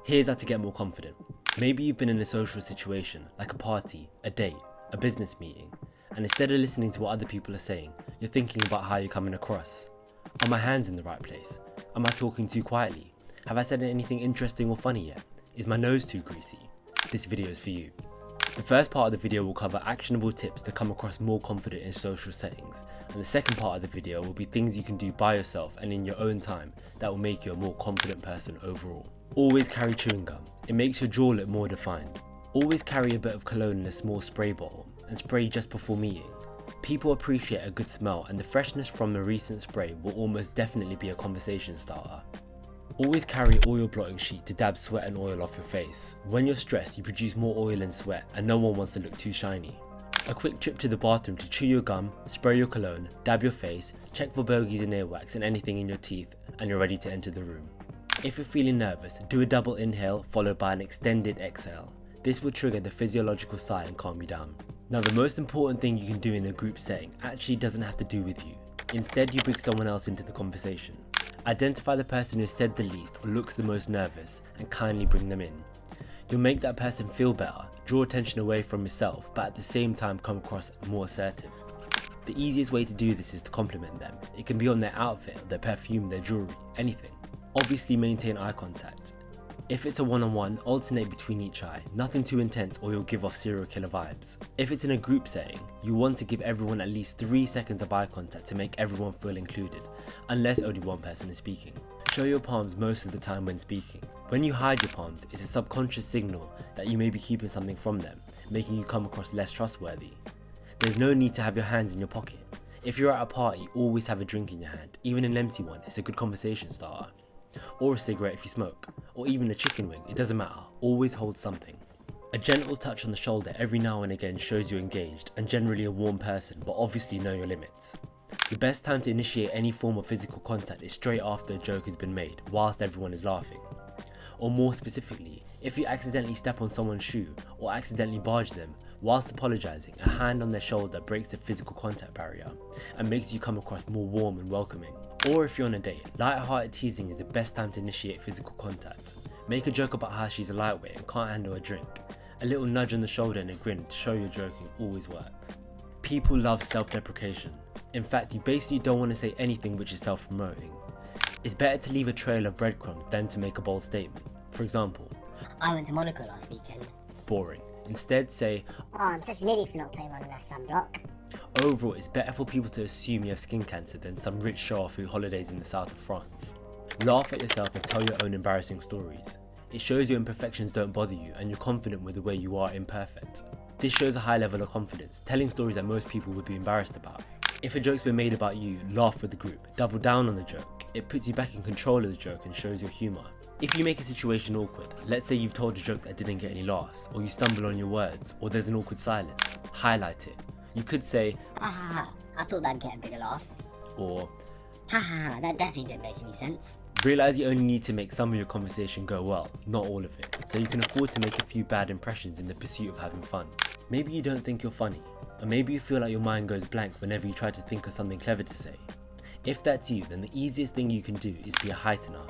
Here's how to get more confident. Maybe you've been in a social situation, like a party, a date, a business meeting, and instead of listening to what other people are saying, you're thinking about how you're coming across. Are my hands in the right place? Am I talking too quietly? Have I said anything interesting or funny yet? Is my nose too greasy? This video is for you. The first part of the video will cover actionable tips to come across more confident in social settings, and the second part of the video will be things you can do by yourself and in your own time that will make you a more confident person overall. Always carry chewing gum. It makes your jaw look more defined. Always carry a bit of cologne in a small spray bottle and spray just before meeting. People appreciate a good smell, and the freshness from a recent spray will almost definitely be a conversation starter. Always carry oil blotting sheet to dab sweat and oil off your face. When you're stressed, you produce more oil and sweat, and no one wants to look too shiny. A quick trip to the bathroom to chew your gum, spray your cologne, dab your face, check for bogies and earwax and anything in your teeth, and you're ready to enter the room. If you're feeling nervous, do a double inhale followed by an extended exhale. This will trigger the physiological sigh and calm you down. Now, the most important thing you can do in a group setting actually doesn't have to do with you. Instead, you bring someone else into the conversation. Identify the person who said the least or looks the most nervous and kindly bring them in. You'll make that person feel better, draw attention away from yourself, but at the same time come across more assertive. The easiest way to do this is to compliment them. It can be on their outfit, their perfume, their jewelry, anything. Obviously maintain eye contact. If it's a one-on-one, alternate between each eye, nothing too intense or you'll give off serial killer vibes. If it's in a group setting, you want to give everyone at least 3 seconds of eye contact to make everyone feel included, unless only one person is speaking. Show your palms most of the time when speaking. When you hide your palms, it's a subconscious signal that you may be keeping something from them, making you come across less trustworthy. There's no need to have your hands in your pocket. If you're at a party, always have a drink in your hand, even an empty one. It's a good conversation starter. Or a cigarette if you smoke, or even a chicken wing, it doesn't matter, always hold something. A gentle touch on the shoulder every now and again shows you're engaged and generally a warm person, but obviously know your limits. The best time to initiate any form of physical contact is straight after a joke has been made, whilst everyone is laughing. Or more specifically, if you accidentally step on someone's shoe or accidentally barge them, whilst apologising, a hand on their shoulder breaks the physical contact barrier and makes you come across more warm and welcoming. Or if you're on a date, light-hearted teasing is the best time to initiate physical contact. Make a joke about how she's a lightweight and can't handle a drink. A little nudge on the shoulder and a grin to show you're joking always works. People love self-deprecation. In fact, you basically don't want to say anything which is self-promoting. It's better to leave a trail of breadcrumbs than to make a bold statement. For example, I went to Monaco last weekend. Boring. Instead say, Oh, I'm such an idiot for not putting on enough sunblock. Overall, it's better for people to assume you have skin cancer than some rich show-off who holidays in the south of France. Laugh at yourself and tell your own embarrassing stories. It shows your imperfections don't bother you and you're confident with the way you are imperfect. This shows a high level of confidence, telling stories that most people would be embarrassed about. If a joke's been made about you, laugh with the group, double down on the joke. It puts you back in control of the joke and shows your humour. If you make a situation awkward, let's say you've told a joke that didn't get any laughs, or you stumble on your words, or there's an awkward silence, highlight it. You could say, Ha ha ha, I thought that'd get a bigger laugh. Or, Ha ha ha, that definitely didn't make any sense. Realise you only need to make some of your conversation go well, not all of it, so you can afford to make a few bad impressions in the pursuit of having fun. Maybe you don't think you're funny, or maybe you feel like your mind goes blank whenever you try to think of something clever to say. If that's you, then the easiest thing you can do is be a heightener.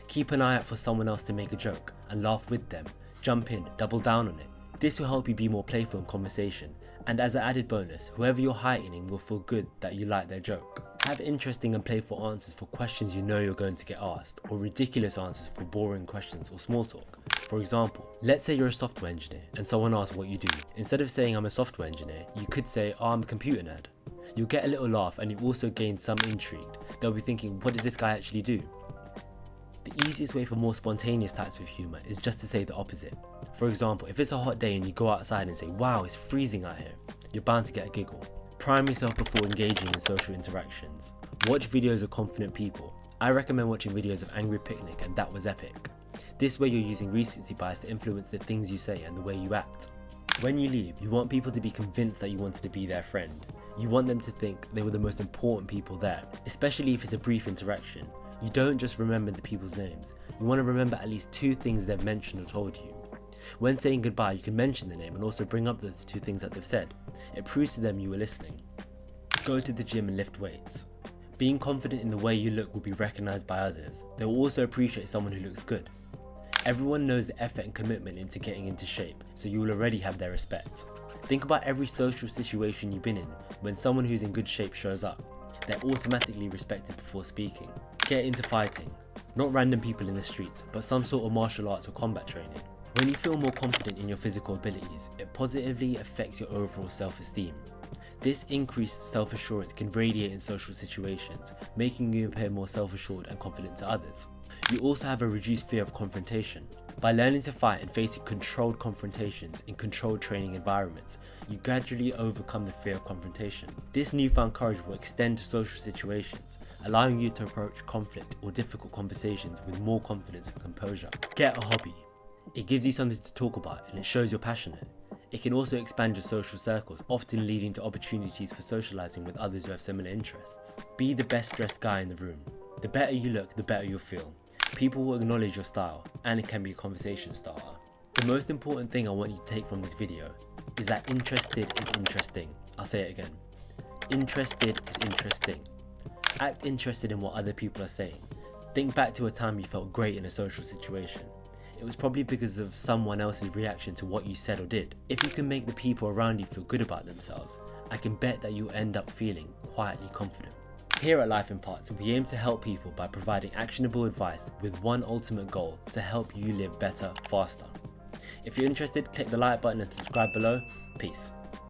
Keep an eye out for someone else to make a joke and laugh with them, jump in, double down on it. This will help you be more playful in conversation, and as an added bonus, whoever you're heightening will feel good that you like their joke. Have interesting and playful answers for questions you know you're going to get asked, or ridiculous answers for boring questions or small talk. For example, let's say you're a software engineer and someone asks what you do. Instead of saying I'm a software engineer, you could say, oh, I'm a computer nerd. You'll get a little laugh and you've also gained some intrigue. They'll be thinking, what does this guy actually do? The easiest way for more spontaneous types of humour is just to say the opposite. For example, if it's a hot day and you go outside and say, wow, it's freezing out here, you're bound to get a giggle. Prime yourself before engaging in social interactions. Watch videos of confident people. I recommend watching videos of Angry Picnic and That Was Epic. This way you're using recency bias to influence the things you say and the way you act. When you leave, you want people to be convinced that you wanted to be their friend. You want them to think they were the most important people there, especially if it's a brief interaction. You don't just remember the people's names, you want to remember at least 2 things they've mentioned or told you. When saying goodbye, you can mention the name and also bring up the 2 things that they've said. It proves to them you were listening. Go to the gym and lift weights. Being confident in the way you look will be recognised by others. They will also appreciate someone who looks good. Everyone knows the effort and commitment into getting into shape, so you will already have their respect. Think about every social situation you've been in. When someone who's in good shape shows up, they're automatically respected before speaking. Get into fighting. Not random people in the streets, but some sort of martial arts or combat training. When you feel more confident in your physical abilities, it positively affects your overall self-esteem. This increased self-assurance can radiate in social situations, making you appear more self-assured and confident to others. You also have a reduced fear of confrontation. By learning to fight and facing controlled confrontations in controlled training environments, you gradually overcome the fear of confrontation. This newfound courage will extend to social situations, allowing you to approach conflict or difficult conversations with more confidence and composure. Get a hobby. It gives you something to talk about and it shows you're passionate. It can also expand your social circles, often leading to opportunities for socializing with others who have similar interests. Be the best dressed guy in the room. The better you look, the better you'll feel. People will acknowledge your style, and it can be a conversation starter. The most important thing I want you to take from this video is that interested is interesting. I'll say it again. Interested is interesting. Act interested in what other people are saying. Think back to a time you felt great in a social situation. It was probably because of someone else's reaction to what you said or did. If you can make the people around you feel good about themselves, I can bet that you'll end up feeling quietly confident. Here at Life in Parts, we aim to help people by providing actionable advice with one ultimate goal: to help you live better, faster. If you're interested, click the like button and subscribe below. Peace.